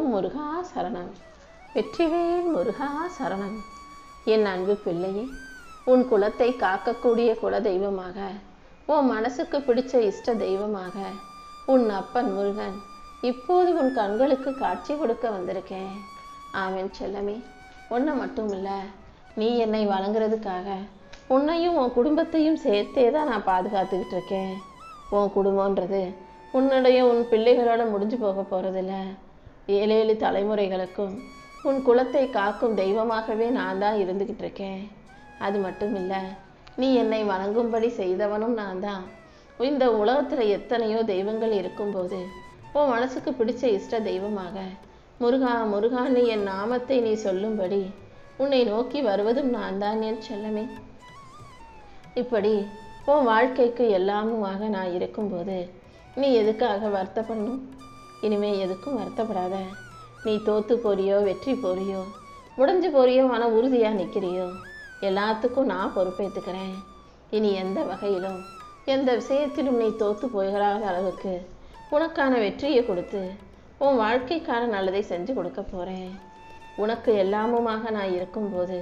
ஓம் முருகா சரணம். வெற்றிவேல் முருகா சரணம். என் அன்பு பிள்ளையே, உன் குலத்தை காக்கக்கூடிய குல தெய்வமாக, உன் மனசுக்கு பிடிச்ச இஷ்ட தெய்வமாக உன் அப்பன் முருகன் இப்போது உன் கண்களுக்கு காட்சி கொடுக்க வந்திருக்கேன். ஆமென் செல்லமே. ஒன்றை மட்டும் இல்லை, நீ என்னை வணங்குறதுக்காக உன்னையும் உன் குடும்பத்தையும் சேர்த்தே தான் நான் பாதுகாத்துக்கிட்டு இருக்கேன். உன் குடும்பன்றது உன் பிள்ளைகளோட முடிஞ்சு போக போகிறதில்ல. 7 தலைமுறைகளுக்கும் உன் குலத்தை காக்கும் தெய்வமாகவே நான் தான் இருந்துக்கிட்டு இருக்கேன். அது மட்டும் இல்லை, நீ என்னை வணங்கும்படி செய்தவனும் நான் தான். இந்த உலகத்தில் எத்தனையோ தெய்வங்கள் இருக்கும்போது உன் மனசுக்கு பிடிச்ச இஷ்ட தெய்வமாக முருகா முருகான்னு என் நாமத்தை நீ சொல்லும்படி உன்னை நோக்கி வருவதும் நான் தான் என் செல்லமே. இப்படி உன் வாழ்க்கைக்கு எல்லாமுமாக நான் இருக்கும்போது நீ எதுக்காக வருத்தப்படணும்? இனிமே எதுக்கும் வருத்தப்படாத. நீ தோத்து போறியோ வெற்றி போறியோ முடிஞ்சு போறியோ மன உறுதியாக நிற்கிறியோ எல்லாத்துக்கும் நான் பொறுப்பேற்றுக்கிறேன். இனி எந்த வகையிலும் எந்த விஷயத்திலும் நீ தோத்து போகிறாத அளவுக்கு உனக்கான வெற்றியை கொடுத்து உன் வாழ்க்கைக்கான நல்லதை செஞ்சு கொடுக்க போகிறேன். உனக்கு எல்லாமுமாக நான் இருக்கும்போது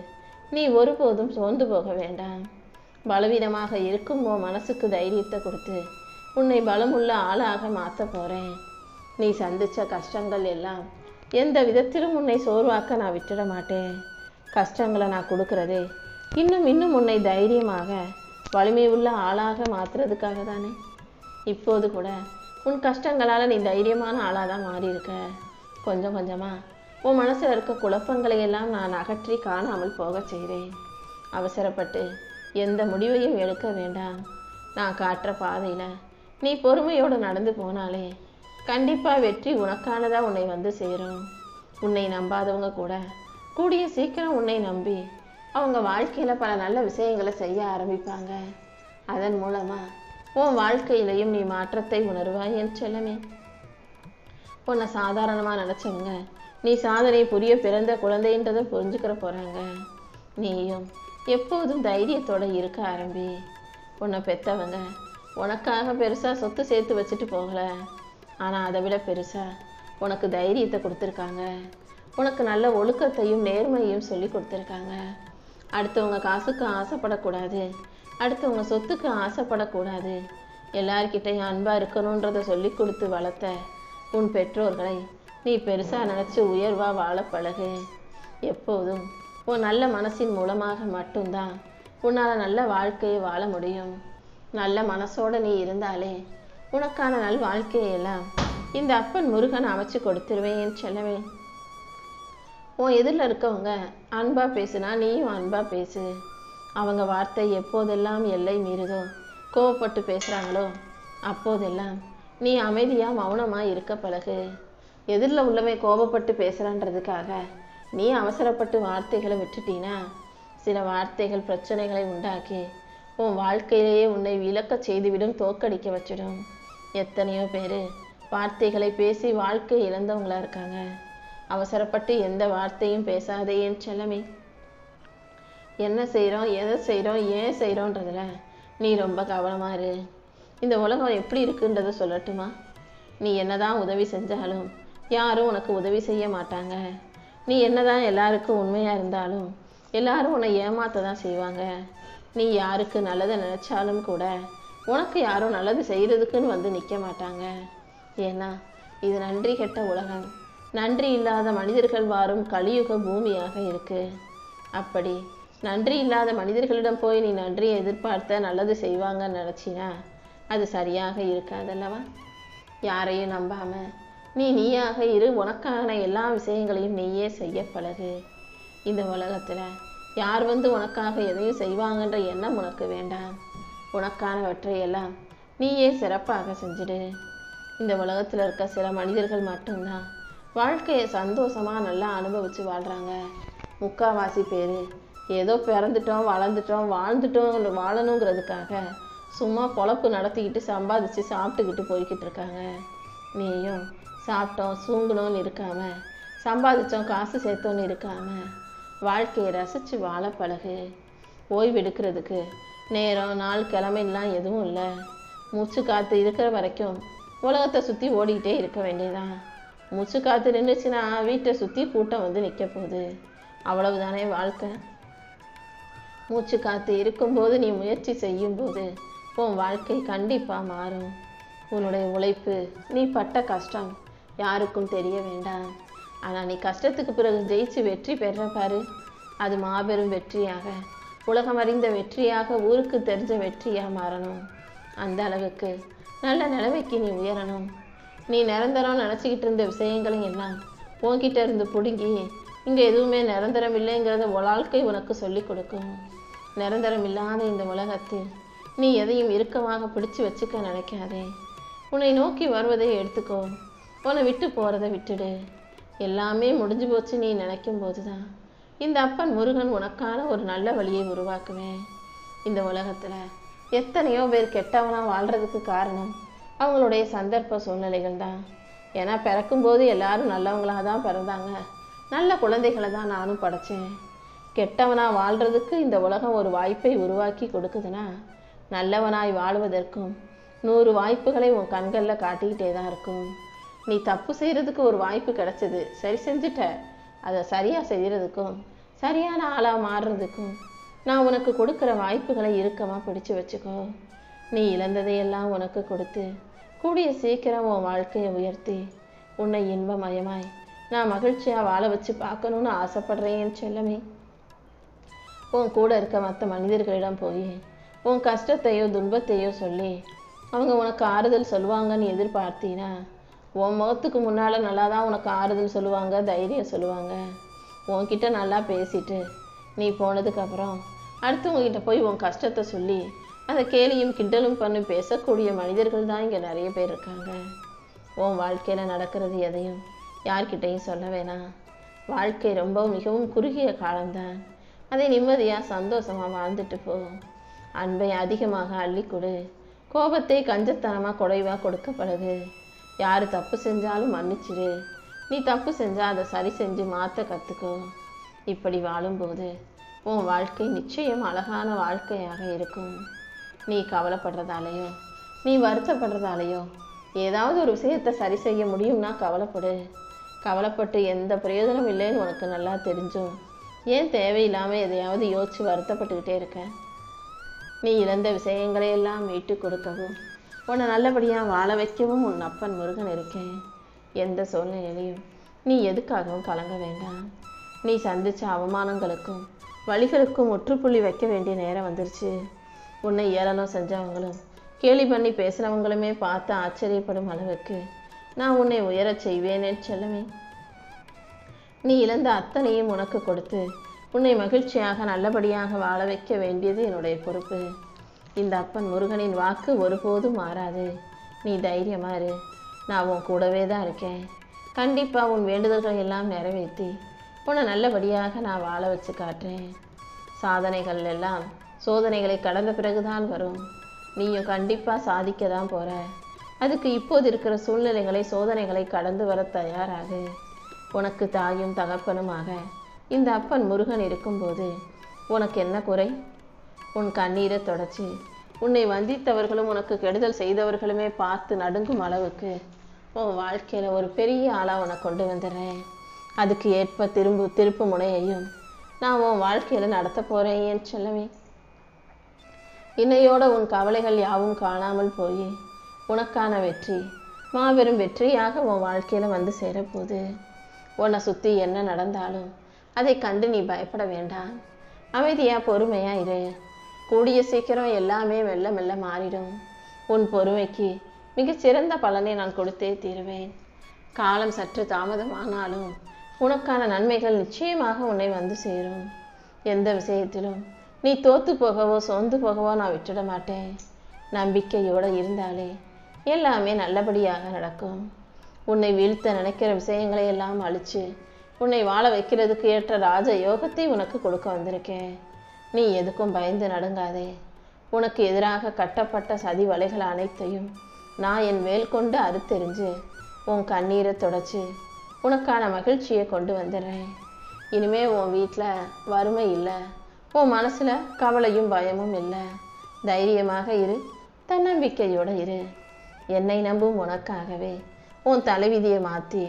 நீ ஒருபோதும் சோர்ந்து போக வேண்டாம். பலவீனமாக இருக்கும் உன் மனசுக்கு தைரியத்தை கொடுத்து உன்னை பலமுள்ள ஆளாக மாற்ற போகிறேன். நீ சந்தித்த கஷ்டங்கள் எல்லாம் எந்த விதத்திலும் உன்னை சோர்வாக்க நான் விட்டுட மாட்டேன். கஷ்டங்களை நான் கொடுக்குறதே இன்னும் உன்னை தைரியமாக வலிமை உள்ள ஆளாக மாற்றுறதுக்காக தானே. இப்போது கூட உன் கஷ்டங்களால் நீ தைரியமான ஆளாக தான் மாறியிருக்க. கொஞ்சம் கொஞ்சமாக உன் மனசில் இருக்க குழப்பங்களை எல்லாம் நான் அகற்றி காணாமல் போக செய்கிறேன். அவசரப்பட்டு எந்த முடிவையும் எடுக்க வேண்டாம். நான் காட்டுற பாதையில் நீ பொறுமையோடு நடந்து போனாலே கண்டிப்பாக வெற்றி உனக்கானதாக உன்னை வந்து சேரும். உன்னை நம்பாதவங்க கூட கூடிய சீக்கிரம் உன்னை நம்பி அவங்க வாழ்க்கையில் பல நல்ல விஷயங்களை செய்ய ஆரம்பிப்பாங்க. அதன் மூலமாக உன் வாழ்க்கையிலையும் நீ மாற்றத்தை உணர்வாய் என் செல்லமே. உன்னை சாதாரணமாக நினச்சவங்க நீ சாதனை புரிய பிறந்த குழந்தைன்றதை புரிஞ்சுக்கிற போகிறாங்க. நீயும் எப்போதும் தைரியத்தோடு இருக்க ஆரம்பி. உன்னை பெற்றவங்க உனக்காக பெருசாக சொத்து சேர்த்து வச்சுட்டு போகலை, ஆனால் அதை விட பெருசாக உனக்கு தைரியத்தை கொடுத்துருக்காங்க. உனக்கு நல்ல ஒழுக்கத்தையும் நேர்மையையும் சொல்லி கொடுத்துருக்காங்க. அடுத்தவங்க காசுக்கு ஆசைப்படக்கூடாது, அடுத்தவங்க சொத்துக்கு ஆசைப்படக்கூடாது, எல்லார்கிட்டையும் அன்பாக இருக்கணுன்றதை சொல்லி கொடுத்து வளர்த்த உன் பெற்றோர்களை நீ பெருசாக நினச்சி உயர்வாக வாழ பழகு. எப்போதும் உன் நல்ல மனசின் மூலமாக மட்டும்தான் உன்னால் நல்ல வாழ்க்கையை வாழ முடியும். நல்ல மனசோடு நீ இருந்தாலே உனக்கான நல் வாழ்க்கையெல்லாம் இந்த அப்பன் முருகன் அமைச்சு கொடுத்துருவேன் செல்லவே. உன் எதிரில் இருக்கவங்க அன்பாக பேசுனா நீயும் அன்பாக பேசு. அவங்க வார்த்தை எப்போதெல்லாம் எல்லை மீறுதோ கோவப்பட்டு பேசுகிறாங்களோ அப்போதெல்லாம் நீ அமைதியாக மௌனமாக இருக்க பழகு. எதிரில் உள்ளவன் கோபப்பட்டு பேசுகிறான்றதுக்காக நீ அவசரப்பட்டு வார்த்தைகளை விட்டுட்டீன்னா சில வார்த்தைகள் பிரச்சனைகளை உண்டாக்கி உன் வாழ்க்கையிலேயே உன்னை விளக்க செய்துவிடும், தோக்கடிக்க வச்சிடும். எத்தனையோ பேர் வார்த்தைகளை பேசி வாழ்க்கை இழந்தவங்களா இருக்காங்க. அவசரப்பட்டு எந்த வார்த்தையும் பேசாதே என் செல்லமே. என்ன செய்கிறோம், எதை செய்கிறோம், ஏன் செய்கிறோன்றதுல நீ ரொம்ப கவனமாக இரு. இந்த உலகம் எப்படி இருக்குன்றதை சொல்லட்டுமா? நீ என்னதான் உதவி செஞ்சாலும் யாரும் உனக்கு உதவி செய்ய மாட்டாங்க. நீ என்னதான் எல்லாருக்கும் உண்மையாக இருந்தாலும் எல்லாரும் உன்னை ஏமாற்ற தான் செய்வாங்க. நீ யாருக்கு நல்லதை நினச்சாலும் கூட உனக்கு யாரும் நல்லது செய்கிறதுக்குன்னு வந்து நிற்க மாட்டாங்க. ஏன்னா இது நன்றி கெட்ட உலகம், நன்றி இல்லாத மனிதர்கள் வாரும் கலியுக பூமியாக இருக்கு. அப்படி நன்றி இல்லாத மனிதர்களிடம் போய் நீ நன்றியை எதிர்பார்த்த நல்லது செய்வாங்கன்னு நினச்சினா அது சரியாக இருக்காதல்லவா? யாரையும் நம்பாமல் நீயாக இரு. உனக்கான எல்லா விஷயங்களையும் நீயே செய்ய பழகு. இந்த உலகத்தில் யார் வந்து உனக்காக எதையும் செய்வாங்கன்ற எண்ணம் உனக்கு வேண்டாம். உனக்கானவற்றையெல்லாம் நீயே சிறப்பாக செஞ்சிடு. இந்த உலகத்தில் இருக்க சில மனிதர்கள் மட்டும்தான் வாழ்க்கையை சந்தோஷமாக நல்லா அனுபவித்து வாழ்கிறாங்க. முக்கால்வாசி பேர் ஏதோ பிறந்துட்டோம் வளர்ந்துட்டோம் வாழணுங்கிறதுக்காக சும்மா பொழப்பு நடத்திக்கிட்டு சம்பாதிச்சு சாப்பிட்டுக்கிட்டு போய்கிட்டு இருக்காங்க. நீயும் சாப்பிட்டோம் சூங்கணும்னு இருக்காம, சம்பாதிச்சோம் காசு சேர்த்தோன்னு இருக்காம வாழ்க்கையை ரசித்து வாழ பழகு. ஓய்வெடுக்கிறதுக்கு நேரம் நாள் கிழமைலாம் எதுவும் இல்லை. மூச்சு காற்று இருக்கிற வரைக்கும் உலகத்தை சுற்றி ஓடிக்கிட்டே இருக்க வேண்டியதான். மூச்சு காத்து நின்றுச்சுன்னா வீட்டை சுற்றி கூட்டம் வந்து நிற்க போகுது. அவ்வளவுதானே வாழ்க்கை. மூச்சு காத்து இருக்கும்போது நீ முயற்சி செய்யும்போது உன் வாழ்க்கை கண்டிப்பாக மாறும். உன்னுடைய உழைப்பு, நீ பட்ட கஷ்டம் யாருக்கும் தெரிய வேண்டாம். ஆனால் நீ கஷ்டத்துக்கு பிறகு ஜெயிச்சு வெற்றி பெற பாரு, அது மாபெரும் வெற்றியாக, உலகம் அறிந்த வெற்றியாக, ஊருக்கு தெரிஞ்ச வெற்றியாக மாறணும். அந்த அளவுக்கு நல்ல நிலைமைக்கு நீ உயரணும். நீ நிரந்தரம் நினச்சிக்கிட்டு இருந்த விஷயங்களையும் எல்லாம் உன்கிட்ட இருந்து பிடுங்கி இங்கே எதுவுமே நிரந்தரம் இல்லைங்கிறத வாழ்க்கை உனக்கு சொல்லி கொடுக்கும். நிரந்தரம் இல்லாத இந்த உலகத்தில் நீ எதையும் இறுக்கமாக பிடிச்சு வச்சுக்க நினைக்காதே. உன்னை நோக்கி வருவதை எடுத்துக்கோ, உன்னை விட்டு போகிறத விட்டுடு. எல்லாமே முடிஞ்சு போச்சு நீ நினைக்கும் போது தான் இந்த அப்பன் முருகன் உனக்கான ஒரு நல்ல வழியை உருவாக்குவேன். இந்த உலகத்தில் எத்தனையோ பேர் கெட்டவனாக வாழ்கிறதுக்கு காரணம் அவங்களுடைய சந்தர்ப்ப சூழ்நிலைகள் தான். ஏன்னா பிறக்கும்போது எல்லாரும் நல்லவங்களாக தான் பிறந்தாங்க, நல்ல குழந்தைகளை தான் நானும் படைச்சேன். கெட்டவனாக வாழ்கிறதுக்கு இந்த உலகம் ஒரு வாய்ப்பை உருவாக்கி கொடுக்குதுன்னா, நல்லவனாய் வாழ்வதற்கும் 100 வாய்ப்புகளை உன் கண்களில் காட்டிக்கிட்டே தான் இருக்கும். நீ தப்பு செய்கிறதுக்கு ஒரு வாய்ப்பு கிடைச்சது, சரி செஞ்சுட்ட. அதை சரியாக செய்கிறதுக்கும் சரியான ஆளாக மாறுறதுக்கும் நான் உனக்கு கொடுக்குற வாய்ப்புகளை இறுக்கமாக பிடிச்சு வச்சுக்கோ. நீ இழந்ததையெல்லாம் உனக்கு கொடுத்து கூடிய சீக்கிரம் உன் வாழ்க்கையை உயர்த்தி உன்னை இன்பமயமாய் நான் மகிழ்ச்சியாக வாழ வச்சு பார்க்கணுன்னு ஆசைப்படுறேன் செல்லமே. உன் கூட இருக்க மற்ற மனிதர்களிடம் போய் உன் கஷ்டத்தையோ துன்பத்தையோ சொல்லி அவங்க உனக்கு ஆறுதல் சொல்லுவாங்கன்னு எதிர்பார்த்தீனா, உன் முகத்துக்கு முன்னால் நல்லா தான் உனக்கு ஆறுதல் சொல்லுவாங்க, தைரியம் சொல்லுவாங்க. உன்கிட்ட நல்லா பேசிட்டு நீ போனதுக்கப்புறம் அடுத்தவங்ககிட்ட போய் உன் கஷ்டத்தை சொல்லி அதை கேலியும் கிண்டலும் பண்ணி பேசக்கூடிய மனிதர்கள் தான் இங்கே நிறைய பேர் இருக்காங்க. உன் வாழ்க்கையில் நடக்கிறது எதையும் யார்கிட்டையும் சொல்ல வேணாம். வாழ்க்கை ரொம்ப மிகவும் குறுகிய காலம்தான். அதை நிம்மதியாக சந்தோஷமாக வாழ்ந்துட்டு போ. அன்பை அதிகமாக அள்ளி கொடு. கோபத்தை கஞ்சத்தனமாக குறைவாக கொடுக்க பழகு. யார் தப்பு செஞ்சாலும் மன்னிச்சிடு. நீ தப்பு செஞ்சால் அதை சரி செஞ்சு மாற்ற கற்றுக்கோ. இப்படி வாழும்போது உன் வாழ்க்கை நிச்சயம் அழகான வாழ்க்கையாக இருக்கும். நீ கவலைப்படுறதாலேயோ நீ வருத்தப்படுறதாலேயோ ஏதாவது ஒரு விஷயத்தை சரி செய்ய முடியும்னா கவலைப்படு. கவலைப்பட்டு எந்த பிரயோஜனம் இல்லைன்னு உனக்கு நல்லா தெரிஞ்சும் ஏன் தேவையில்லாமல் எதையாவது யோசித்து வருத்தப்பட்டுக்கிட்டே இருக்க? நீ இழந்த விஷயங்களையெல்லாம் மீட்டு கொடுக்கவும் உன்னை நல்லபடியாக வாழ வைக்கவும் உன் அப்பன் முருகன் இருக்கேன். எந்த சூழ்நிலையிலையும் நீ எதுக்காகவும் கலங்க வேண்டாம். நீ சந்தித்த அவமானங்களுக்கும் வழிகளுக்கும் முற்றுப்புள்ளி வைக்க வேண்டிய நேரம் வந்துருச்சு. உன்னை ஏளனம் செஞ்சவங்களும் கேலி பண்ணி பேசினவங்களுமே பார்த்து ஆச்சரியப்படும் அளவுக்கு நான் உன்னை உயரச் செய்வேனே செல்லமே. நீ இழந்த அத்தனையும் உனக்கு கொடுத்து உன்னை மகிழ்ச்சியாக நல்லபடியாக வாழ வைக்க வேண்டியது என்னுடைய பொறுப்பு. இந்த அப்பன் முருகனின் வாக்கு ஒருபோதும் மாறாது. நீ தைரியமாக இரு, நான் உன் கூடவே தான் இருக்கேன். கண்டிப்பாக உன் வேண்டுதல்களை எல்லாம் நிறைவேற்றி உன்னை நல்லபடியாக நான் வாழ வச்சு காட்டுறேன். சாதனைகள் எல்லாம் சோதனைகளை கடந்த பிறகுதான் வரும். நீயும் கண்டிப்பாக சாதிக்க தான் போகிற. அதுக்கு இப்போது இருக்கிற சூழ்நிலைகளை சோதனைகளை கடந்து வர தயாராகு. உனக்கு தாயும் தகப்பனுமாக இந்த அப்பன் முருகன் இருக்கும்போது உனக்கு என்ன குறை? உன் கண்ணீரை தொடச்சி உன்னை வந்தித்தவர்களும் உனக்கு கெடுதல் செய்தவர்களுமே பார்த்து நடுங்கும் அளவுக்கு உன் வாழ்க்கையில் ஒரு பெரிய ஆளாக உன்னை கொண்டு வந்துடுறேன். அதுக்கு ஏற்ப திருப்பு முனையையும் நான் உன் வாழ்க்கையில் நடத்த போகிறேன் ஏன் செல்லவே. இன்னையோட உன் கவலைகள் யாவும் காணாமல் போய் உனக்கான வெற்றி மாபெரும் வெற்றியாக உன் வாழ்க்கையில் வந்து சேரப்போகுது. உன்னை சுற்றி என்ன நடந்தாலும் அதை கண்டு நீ பயப்பட வேண்டாம். அமைதியாக பொறுமையாக இரு. கூடிய சீக்கிரம் எல்லாமே மெல்ல மெல்ல மாறிடும். உன் பொறுமைக்கு மிகச்சிறந்த பலனை நான் கொடுத்தே தீருவேன். காலம் சற்று தாமதமானாலும் உனக்கான நன்மைகள் நிச்சயமாக உன்னை வந்து சேரும். எந்த விஷயத்திலும் நீ தோற்று போகவோ சோர்ந்து போகவோ நான் விட்டுட மாட்டேன். நம்பிக்கையோடு இருந்தாலே எல்லாமே நல்லபடியாக நடக்கும். உன்னை வீழ்த்த நினைக்கிற விஷயங்களை எல்லாம் அழித்து உன்னை வாழ வைக்கிறதுக்கு ஏற்ற ராஜ யோகத்தை உனக்கு கொடுக்க வந்திருக்கேன். நீ எதுக்கும் பயந்து நடுங்காதே. உனக்கு எதிராக கட்டப்பட்ட சதி வலைகள் அனைத்தையும் நான் என் மேல் கொண்டு அறுத்தெறிஞ்சு உன் கண்ணீரை தொடச்சி உனக்கான மகிழ்ச்சியை கொண்டு வந்துடுறேன். இனிமே உன் வீட்டில் வறுமை இல்லை, உன் மனசில் கவலையும் பயமும் இல்லை. தைரியமாக இரு, தன்னம்பிக்கையோடு இரு. என்னை நம்பும் உனக்காகவே உன் தலைவிதியை மாற்றி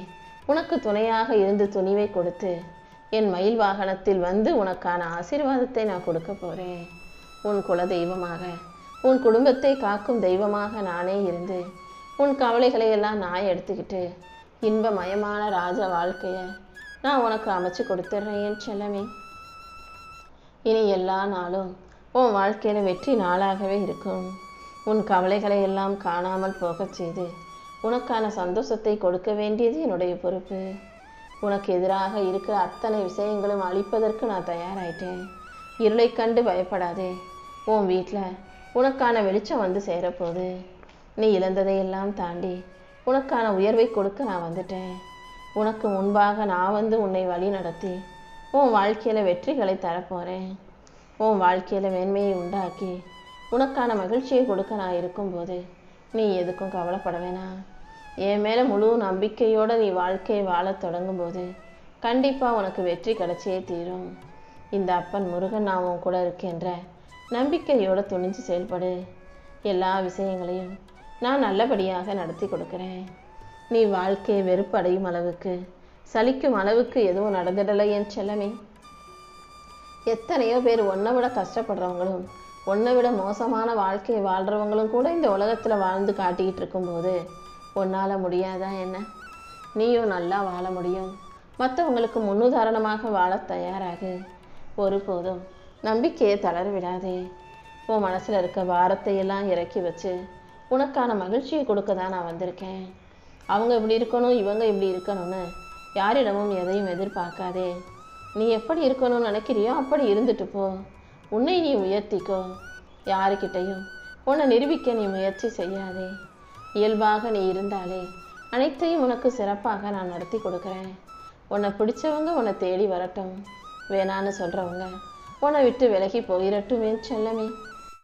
உனக்கு துணையாக இருந்து துணிவை கொடுத்து என் மயில் வாகனத்தில் வந்து உனக்கான ஆசீர்வாதத்தை நான் கொடுக்க போறேன். உன் குல தெய்வமாக, உன் குடும்பத்தை காக்கும் தெய்வமாக நானே இருந்து உன் கவலைகளை எல்லாம் நான் எடுத்துக்கிட்டு இன்பமயமான ராஜ வாழ்க்கையை நான் உனக்கு அமைச்சு கொடுத்துட்றேன் என் செல்லமே. இனி எல்லா நாளும் உன் வாழ்க்கையில வெற்றி நாளாகவே இருக்கும். உன் கவலைகளை எல்லாம் காணாமல் போகச் செய்து உனக்கான சந்தோஷத்தை கொடுக்க வேண்டியது என்னுடைய பொறுப்பு. உனக்கு எதிராக இருக்கிற அத்தனை விஷயங்களும் அழிப்பதற்கு நான் தயாராயிட்டேன். இருளை கண்டு பயப்படாதே. உன் வீட்டில் உனக்கான வெளிச்சம் வந்து சேரப்போகுது. நீ இழந்ததையெல்லாம் தாண்டி உனக்கான உயர்வை கொடுக்க நான் வந்துட்டேன். உனக்கு முன்பாக நான் வந்து உன்னை வழி நடத்தி உன் வாழ்க்கையில் வெற்றிகளை தரப்போகிறேன். உன் வாழ்க்கையில் மேன்மையை உண்டாக்கி உனக்கான மகிழ்ச்சியை கொடுக்க நான் இருக்கும்போது நீ எதுக்கும் கவலைப்பட வேணாம். என் மேலே முழு நம்பிக்கையோடு நீ வாழ்க்கையை வாழத் தொடங்கும்போது கண்டிப்பாக உனக்கு வெற்றி கிடைச்சே தீரும். இந்த அப்பன் முருகன் நான் உன் கூட இருக்கேன்ற நம்பிக்கையோடு துணிஞ்சு செயல்படு. எல்லா விஷயங்களையும் நான் நல்லபடியாக நடத்தி கொடுக்குறேன். நீ வாழ்க்கையை வெறுப்படையும் அளவுக்கு, சலிக்கும் அளவுக்கு எதுவும் நடந்துடலை என் செல்லமே. எத்தனையோ பேர் உன்னை விட கஷ்டப்படுறவங்களும் உன்னை விட மோசமான வாழ்க்கையை வாழ்கிறவங்களும் கூட இந்த உலகத்தில் வாழ்ந்து காட்டிக்கிட்டு இருக்கும்போது உன்னால் முடியாதா என்ன? நீயும் நல்லா வாழ முடியும். மற்றவங்களுக்கு முன்னுதாரணமாக வாழ தயாராகு. ஒருபோதும் நம்பிக்கையை தளர விடாதே. உன் மனசில் இருக்க பாரத்தை எல்லாம் இறக்கி வச்சு உனக்கான மகிழ்ச்சியை கொடுக்க தான் நான் வந்திருக்கேன். அவங்க இப்படி இருக்கணும், இவங்க இப்படி இருக்கணும்னு யாரிடமும் எதையும் எதிர்பார்க்காதே. நீ எப்படி இருக்கணும்னு நினைக்கிறியோ அப்படி இருந்துட்டு போ. உன்னை நீ உயர்த்திக்கோ. யாருக்கிட்டையும் உன்னை நிரூபிக்க நீ முயற்சி செய்யாதே. இயல்பாக நீ இருந்தாலே அனைத்தையும் உனக்கு சிறப்பாக நான் நடத்தி கொடுக்குறேன். உன்னை பிடிச்சவங்க உன்னை தேடி வரட்டும், வேணான்னு சொல்கிறவங்க உன்னை விட்டு விலகி போயிடட்டும் என் செல்லமே.